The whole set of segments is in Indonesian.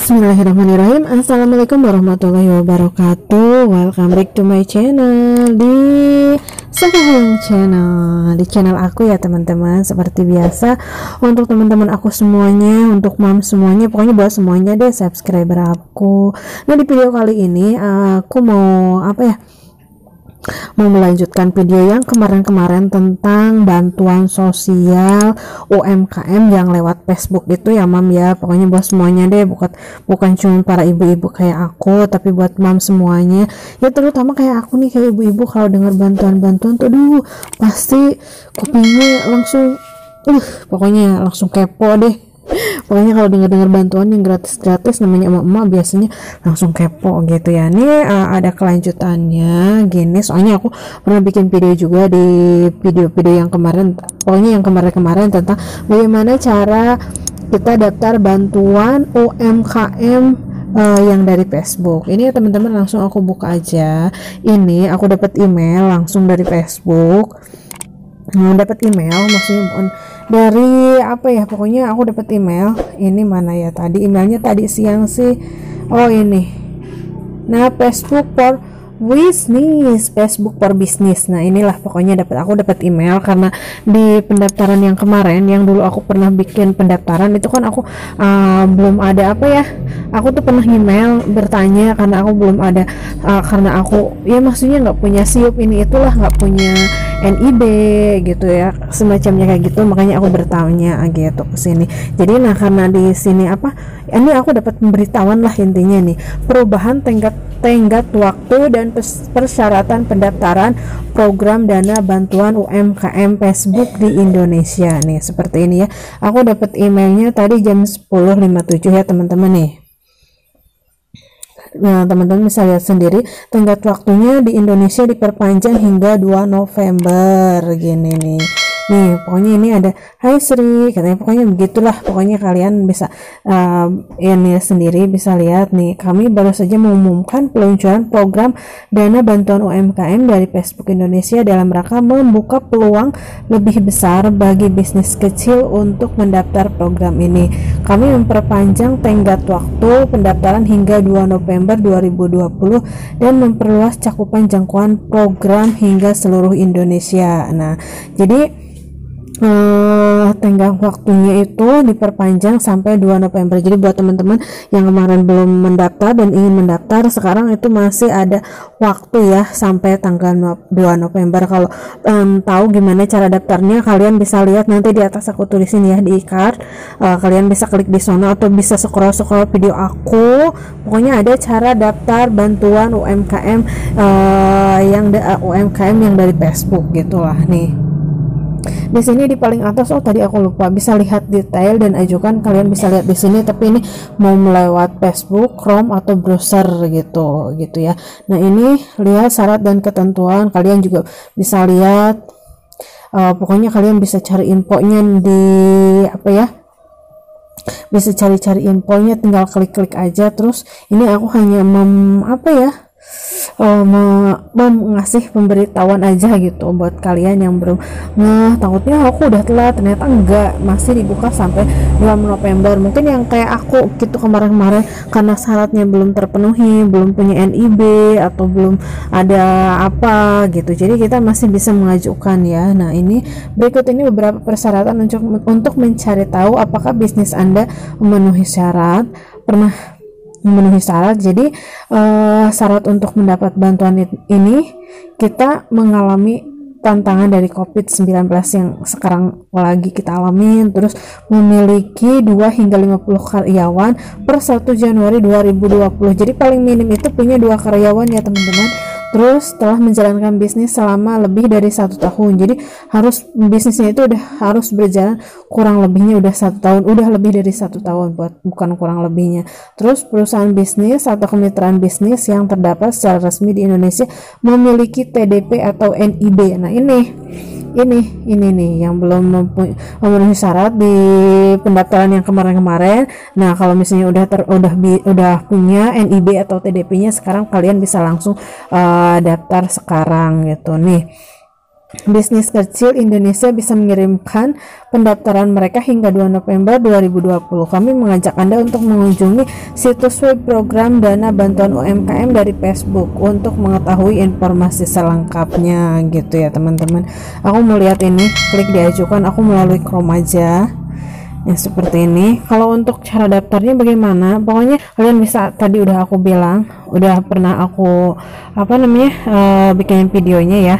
Bismillahirrahmanirrahim. Assalamualaikum warahmatullahi wabarakatuh. Welcome back to my channel di Sakahayang Channel. Di channel aku ya teman-teman. Seperti biasa untuk teman-teman aku semuanya, untuk mom semuanya, pokoknya buat semuanya deh subscriber aku. Nah di video kali ini aku mau mau melanjutkan video yang kemarin-kemarin tentang bantuan sosial UMKM yang lewat Facebook itu ya mam ya. Pokoknya buat semuanya deh, bukan cuma para ibu-ibu kayak aku, tapi buat mam semuanya ya, terutama kayak aku nih, kayak ibu-ibu kalau dengar bantuan-bantuan tuh pasti kupingnya langsung pokoknya langsung kepo deh. Pokoknya kalau dengar bantuan yang gratis-gratis, namanya emak-emak biasanya langsung kepo gitu ya. Nih ada kelanjutannya gini, soalnya aku pernah bikin video juga di video-video yang kemarin, pokoknya yang kemarin tentang bagaimana cara kita daftar bantuan UMKM yang dari Facebook. Ini ya teman-teman, langsung aku buka aja. Ini aku dapat email langsung dari Facebook. Dapat email, maksudnya dari pokoknya aku dapat email. Ini mana ya tadi emailnya, tadi siang sih. Oh ini, nah Facebook for business. Nah inilah pokoknya aku dapat email karena di pendaftaran yang kemarin, yang dulu aku pernah bikin pendaftaran itu kan aku belum ada aku tuh pernah email bertanya karena aku belum ada karena aku ya maksudnya nggak punya SIUP ini itulah, nggak punya NIB gitu ya, semacamnya kayak gitu, makanya aku bertanya gitu ke sini. Jadi nah karena di sini ini aku dapat pemberitahuan lah intinya nih, perubahan tenggat waktu dan persyaratan pendaftaran program dana bantuan UMKM Facebook di Indonesia nih, seperti ini ya. Aku dapat emailnya tadi jam 10.57 ya teman-teman nih. Nah teman-teman bisa lihat sendiri, tenggat waktunya di Indonesia diperpanjang hingga 2 November gini nih. Pokoknya ini ada Hai Sri katanya, pokoknya begitulah. Pokoknya kalian bisa ini sendiri bisa lihat nih, kami baru saja mengumumkan peluncuran program dana bantuan UMKM dari Facebook Indonesia dalam rangka membuka peluang lebih besar bagi bisnis kecil untuk mendaftar program ini. Kami memperpanjang tenggat waktu pendaftaran hingga 2 November 2020 dan memperluas cakupan jangkauan program hingga seluruh Indonesia. Nah jadi tenggang waktunya itu diperpanjang sampai 2 November. Jadi buat teman-teman yang kemarin belum mendaftar dan ingin mendaftar, sekarang itu masih ada waktu ya sampai tanggal 2 November. Kalau tahu gimana cara daftarnya, kalian bisa lihat nanti di atas aku tulisin ya di e-card. Kalian bisa klik di sana atau bisa scroll video aku. Pokoknya ada cara daftar bantuan UMKM UMKM yang dari Facebook gitulah nih. Di sini di paling atas, tadi aku lupa, bisa lihat detail dan ajukan, kalian bisa lihat di sini, tapi ini mau melewat Facebook, Chrome atau browser gitu ya. Nah ini lihat syarat dan ketentuan, kalian juga bisa lihat. Pokoknya kalian bisa cari infonya di bisa cari infonya, tinggal klik aja. Terus ini aku hanya ngasih pemberitahuan aja gitu buat kalian yang belum takutnya aku udah telat, ternyata enggak, masih dibuka sampai 2 November. Mungkin yang kayak aku gitu kemarin karena syaratnya belum terpenuhi, belum punya NIB atau belum ada gitu, jadi kita masih bisa mengajukan ya. Nah ini berikut ini beberapa persyaratan untuk mencari tahu apakah bisnis Anda memenuhi syarat. Jadi syarat untuk mendapat bantuan ini, kita mengalami tantangan dari COVID-19 yang sekarang lagi kita alamin, terus memiliki 2 hingga 50 karyawan per 1 Januari 2020. Jadi paling minim itu punya 2 karyawan ya teman-teman. Terus telah menjalankan bisnis selama lebih dari 1 tahun. Jadi bisnisnya itu udah harus berjalan kurang lebihnya udah 1 tahun, udah lebih dari 1 tahun, bukan kurang lebihnya. Terus perusahaan bisnis atau kemitraan bisnis yang terdapat secara resmi di Indonesia memiliki TDP atau NIB. Nah ini nih yang belum memenuhi syarat di pendaftaran yang kemarin. Nah kalau misalnya udah punya NIB atau TDP-nya, sekarang kalian bisa langsung daftar sekarang gitu nih. Bisnis kecil Indonesia bisa mengirimkan pendaftaran mereka hingga 2 November 2020. Kami mengajak Anda untuk mengunjungi situs web program dana bantuan UMKM dari Facebook untuk mengetahui informasi selengkapnya gitu ya teman-teman. Aku mau lihat ini, klik diajukan, aku melalui Chrome aja. Ya seperti ini. Kalau untuk cara daftarnya bagaimana? Pokoknya kalian bisa, tadi udah aku bilang, udah pernah aku bikinin videonya ya.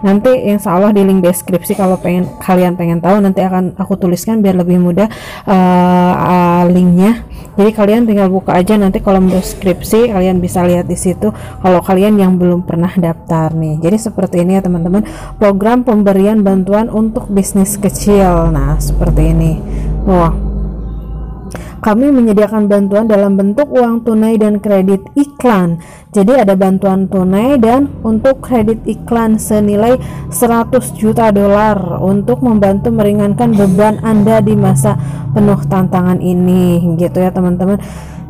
Nanti insya Allah di link deskripsi kalau kalian pengen tahu, nanti akan aku tuliskan biar lebih mudah linknya. Jadi kalian tinggal buka aja nanti kolom deskripsi, kalian bisa lihat di situ kalau kalian yang belum pernah daftar nih. Jadi seperti ini ya teman-teman, program pemberian bantuan untuk bisnis kecil. Nah seperti ini. Wah, kami menyediakan bantuan dalam bentuk uang tunai dan kredit iklan. Jadi ada bantuan tunai dan untuk kredit iklan senilai 100 juta dolar untuk membantu meringankan beban Anda di masa penuh tantangan ini gitu ya teman-teman.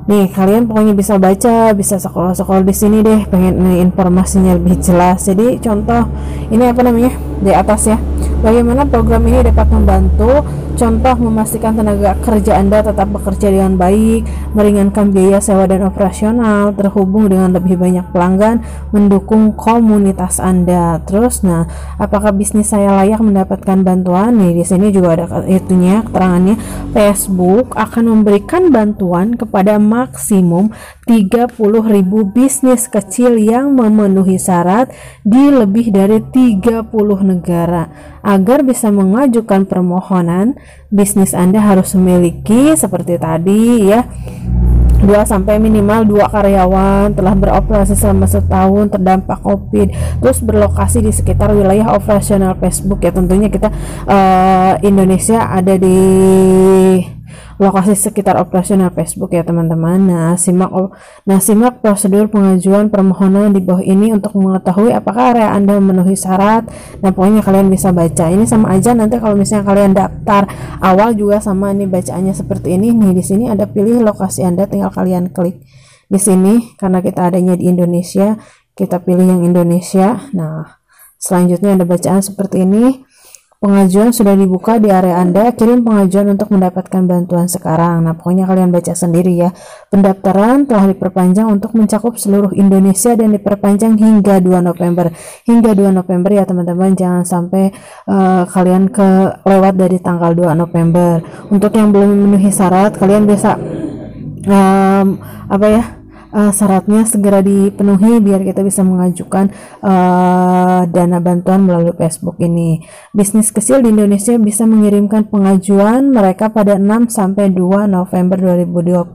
Nih kalian pokoknya bisa baca, bisa sekolah-sekolah di sini deh, pengen informasinya lebih jelas. Jadi contoh ini di atas ya, bagaimana program ini dapat membantu. Contoh, memastikan tenaga kerja Anda tetap bekerja dengan baik, meringankan biaya sewa dan operasional, terhubung dengan lebih banyak pelanggan, mendukung komunitas Anda. Terus, nah, apakah bisnis saya layak mendapatkan bantuan? Nih, di sini juga ada itunya, keterangannya. Facebook akan memberikan bantuan kepada maksimum 30.000 bisnis kecil yang memenuhi syarat di lebih dari 30 negara. Agar bisa mengajukan permohonan, bisnis Anda harus memiliki seperti tadi ya, 2 karyawan, telah beroperasi selama setahun, terdampak COVID, terus berlokasi di sekitar wilayah operasional Facebook ya. Tentunya kita Indonesia ada di lokasi sekitar operasional Facebook ya teman-teman. Nah simak prosedur pengajuan permohonan di bawah ini untuk mengetahui apakah area Anda memenuhi syarat. Nah pokoknya kalian bisa baca ini sama aja. Nanti kalau misalnya kalian daftar awal juga sama, ini bacaannya seperti ini nih. Di sini ada pilih lokasi Anda, tinggal kalian klik di sini. Karena kita adanya di Indonesia, kita pilih yang Indonesia. Nah selanjutnya ada bacaan seperti ini. Pengajuan sudah dibuka di area Anda, kirim pengajuan untuk mendapatkan bantuan sekarang. Nah pokoknya kalian baca sendiri ya. Pendaftaran telah diperpanjang untuk mencakup seluruh Indonesia dan diperpanjang hingga 2 November. Hingga 2 November ya teman-teman, jangan sampai kalian lewat dari tanggal 2 November. Untuk yang belum memenuhi syarat, kalian bisa syaratnya segera dipenuhi biar kita bisa mengajukan dana bantuan melalui Facebook ini. Bisnis kecil di Indonesia bisa mengirimkan pengajuan mereka pada 6 sampai 2 November 2020.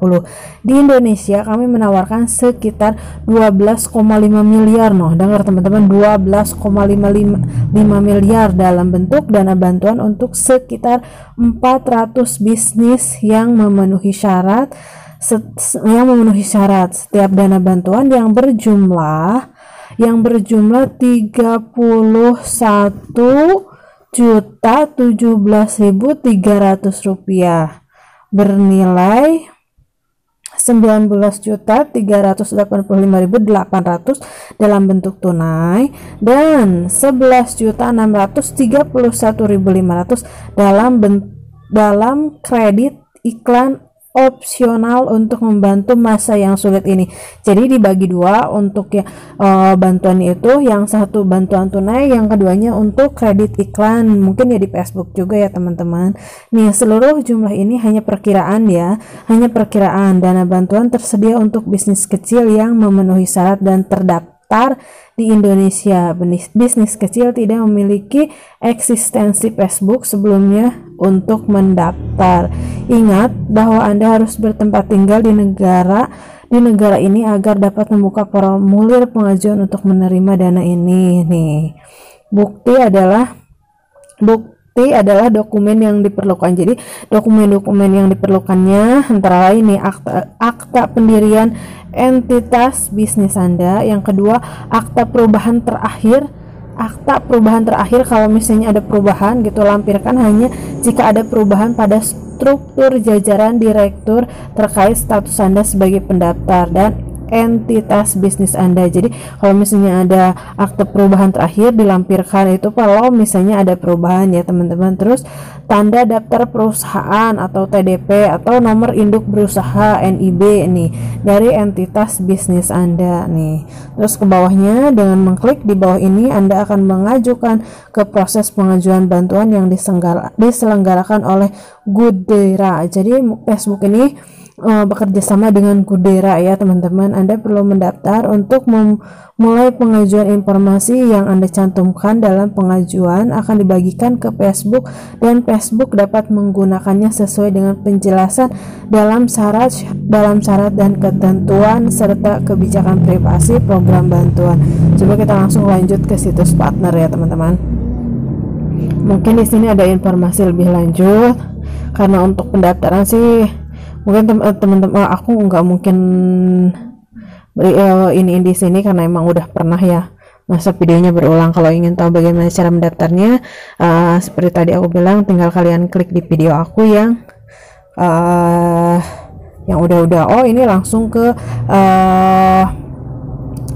Di Indonesia kami menawarkan sekitar 12,5 miliar. Dengar teman-teman, 12,55 miliar dalam bentuk dana bantuan untuk sekitar 400 bisnis yang memenuhi syarat. Setiap dana bantuan yang berjumlah 31.017.300 rupiah bernilai 19.385.800 dalam bentuk tunai dan 11.631.500 dalam kredit iklan opsional untuk membantu masa yang sulit ini. Jadi dibagi dua untuk bantuan itu, yang satu bantuan tunai, yang keduanya untuk kredit iklan, mungkin ya di Facebook juga ya teman-teman. Nih seluruh jumlah ini hanya perkiraan ya, hanya perkiraan. Dana bantuan tersedia untuk bisnis kecil yang memenuhi syarat dan terdaftar di Indonesia. Bisnis kecil tidak memiliki eksistensi Facebook sebelumnya untuk mendaftar. Ingat bahwa Anda harus bertempat tinggal di negara ini agar dapat membuka formulir pengajuan untuk menerima dana ini. Nih, bukti adalah dokumen yang diperlukan. Jadi dokumen-dokumen yang diperlukannya antara lain nih, akta pendirian entitas bisnis Anda. Yang kedua, akta perubahan terakhir. Kalau misalnya ada perubahan gitu, lampirkan hanya jika ada perubahan pada struktur jajaran direktur terkait status Anda sebagai pendaftar. Dan entitas bisnis Anda. Jadi kalau misalnya ada akte perubahan terakhir dilampirkan itu kalau misalnya ada perubahan ya teman-teman. Terus tanda daftar perusahaan atau TDP atau nomor induk berusaha NIB nih dari entitas bisnis Anda nih. Terus ke bawahnya dengan mengklik di bawah ini Anda akan mengajukan ke proses pengajuan bantuan yang diselenggarakan oleh Goodera. Jadi Facebook ini bekerja sama dengan Goodera ya teman-teman. Anda perlu mendaftar untuk memulai pengajuan. Informasi yang Anda cantumkan dalam pengajuan akan dibagikan ke Facebook dan Facebook dapat menggunakannya sesuai dengan penjelasan dalam syarat dan ketentuan serta kebijakan privasi program bantuan. Coba kita langsung lanjut ke situs partner ya teman-teman. Mungkin di sini ada informasi lebih lanjut karena untuk pendaftaran sih mungkin teman-teman aku nggak mungkin ini di sini karena emang udah pernah ya masa videonya berulang. Kalau ingin tahu bagaimana cara mendaftarnya, seperti tadi aku bilang, tinggal kalian klik di video aku yang udah oh ini langsung ke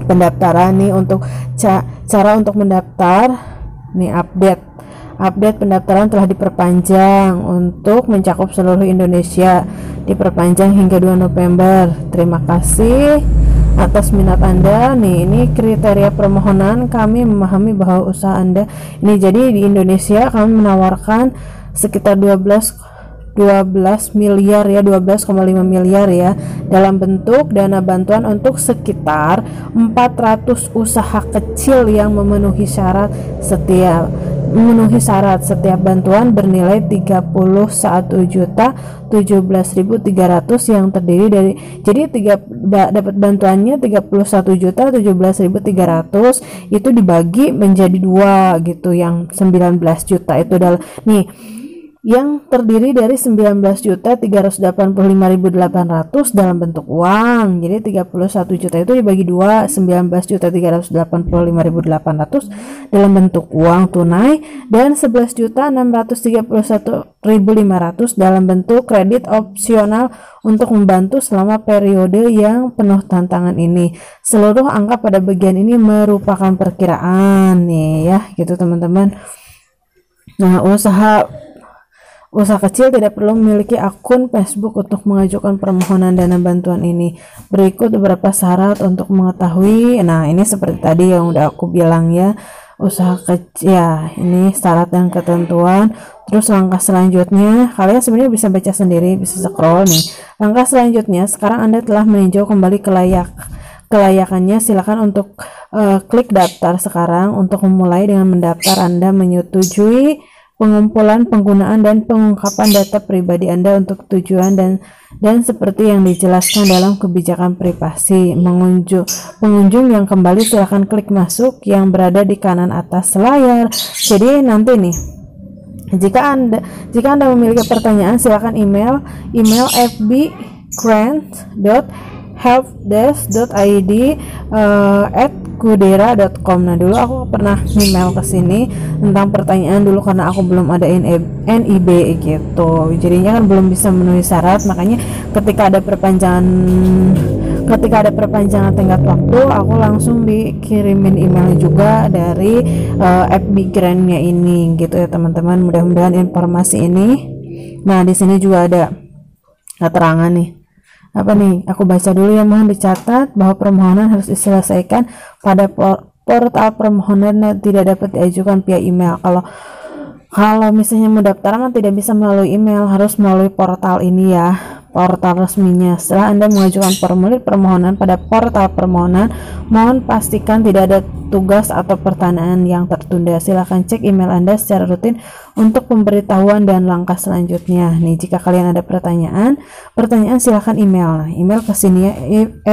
pendaftaran nih. Untuk cara untuk mendaftar nih, update pendaftaran telah diperpanjang untuk mencakup seluruh Indonesia, diperpanjang hingga 2 November. Terima kasih atas minat Anda. Nih, ini kriteria permohonan. Kami memahami bahwa usaha Anda ini jadi di Indonesia kami menawarkan sekitar 12 miliar ya, 12,5 miliar ya, dalam bentuk dana bantuan untuk sekitar 400 usaha kecil yang memenuhi syarat. Setiap bantuan bernilai 31.017.300 yang terdiri dari, jadi dapat bantuannya 31.017.300 itu dibagi menjadi 2 gitu, yang 19 juta itu nih yang terdiri dari 19.385.800 dalam bentuk uang. Jadi 31 juta itu dibagi 2, 19.385.800 dalam bentuk uang tunai dan 11.631.500 dalam bentuk kredit opsional untuk membantu selama periode yang penuh tantangan ini. Seluruh angka pada bagian ini merupakan perkiraan nih ya, gitu teman-teman. Nah, usaha kecil tidak perlu memiliki akun Facebook untuk mengajukan permohonan dana bantuan ini. Berikut beberapa syarat untuk mengetahui. Nah, ini seperti tadi yang udah aku bilang ya, usaha kecil ya, ini syarat dan ketentuan. Terus langkah selanjutnya, kalian sebenarnya bisa baca sendiri, bisa scroll nih. Langkah selanjutnya, sekarang Anda telah meninjau kembali kelayakannya. Silakan untuk klik daftar sekarang. Untuk memulai dengan mendaftar, Anda menyetujui pengumpulan, penggunaan, dan pengungkapan data pribadi Anda untuk tujuan dan seperti yang dijelaskan dalam kebijakan privasi. Pengunjung yang kembali silakan klik masuk yang berada di kanan atas layar. Jadi nanti nih, jika Anda memiliki pertanyaan, silakan email fbgrant.helpdesk.id@goodera.com. Nah, dulu aku pernah email ke sini tentang pertanyaan dulu karena aku belum ada NIB gitu. Jadinya kan belum bisa memenuhi syarat, makanya ketika ada perpanjangan tenggat waktu, aku langsung dikirimin email juga dari FB Grant-nya ini gitu ya teman-teman. Mudah-mudahan informasi ini. Nah, di sini juga ada keterangan nih. Apa nih, aku baca dulu ya. Mohon dicatat bahwa permohonan harus diselesaikan pada portal permohonan dan tidak dapat diajukan via email. Kalau misalnya mendaftar tidak bisa melalui email, harus melalui portal ini ya, portal resminya. Setelah Anda mengajukan formulir permohonan pada portal permohonan, mohon pastikan tidak ada tugas atau pertanyaan yang tertunda. Silakan cek email Anda secara rutin untuk pemberitahuan dan langkah selanjutnya. Nih, jika kalian ada pertanyaan silakan email. Nah, email ke sini ya,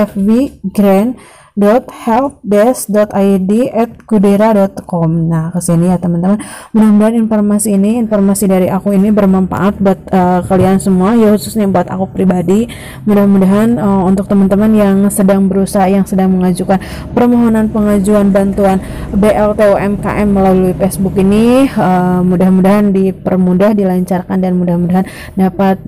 fbgrant.helpdesk.id@goodera.com. Nah, ke sini ya teman-teman. Mudah-mudahan informasi dari aku ini bermanfaat buat kalian semua, ya khususnya buat aku pribadi. Mudah-mudahan untuk teman-teman yang sedang berusaha, yang sedang mengajukan permohonan pengajuan bantuan BLT UMKM melalui Facebook ini, mudah-mudahan dipermudah, dilancarkan, dan mudah-mudahan dapat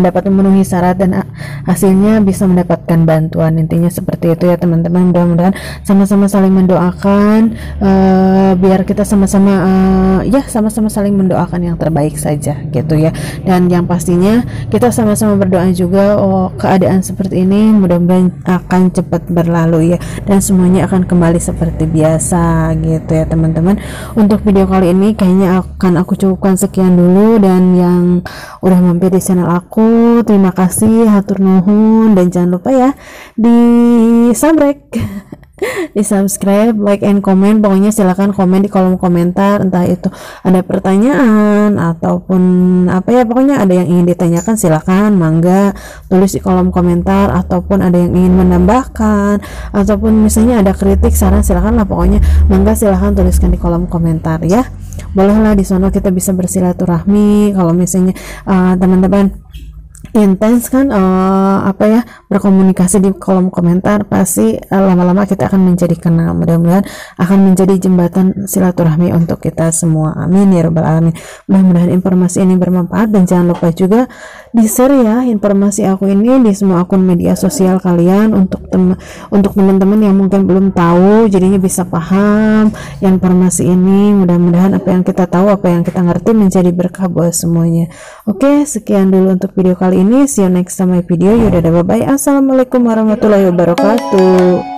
dapat memenuhi syarat dan hasilnya bisa mendapatkan bantuan. Intinya seperti itu ya teman-teman. Mudah-mudahan sama-sama saling mendoakan, biar kita sama-sama ya sama-sama saling mendoakan yang terbaik saja gitu ya. Dan yang pastinya kita sama-sama berdoa juga keadaan seperti ini mudah-mudahan akan cepat berlalu ya, dan semuanya akan kembali seperti biasa gitu ya teman-teman. Untuk video kali ini kayaknya akan aku cukupkan sekian dulu, dan yang udah mampir di channel aku, terima kasih, hatur nuhun, dan jangan lupa ya di subrek di subscribe, like, and comment. Pokoknya silahkan komen di kolom komentar, entah itu ada pertanyaan ataupun apa ya, pokoknya ada yang ingin ditanyakan silahkan mangga tulis di kolom komentar, ataupun ada yang ingin menambahkan ataupun misalnya ada kritik saran silahkan lah, pokoknya mangga silahkan tuliskan di kolom komentar ya. Bolehlah di sana kita bisa bersilaturahmi. Kalau misalnya teman-teman intens kan apa ya, berkomunikasi di kolom komentar, pasti lama-lama kita akan menjadi kenal. Mudah-mudahan akan menjadi jembatan silaturahmi untuk kita semua, amin ya rabbal alamin. Mudah-mudahan informasi ini bermanfaat, dan jangan lupa juga di share ya informasi aku ini di semua akun media sosial kalian, untuk teman-teman yang mungkin belum tahu, jadinya bisa paham informasi ini. Mudah-mudahan apa yang kita tahu, apa yang kita ngerti menjadi berkah buat semuanya. Oke, sekian dulu untuk video kali ini. See you next time my video. Yaudah, bye bye. Assalamualaikum warahmatullahi wabarakatuh.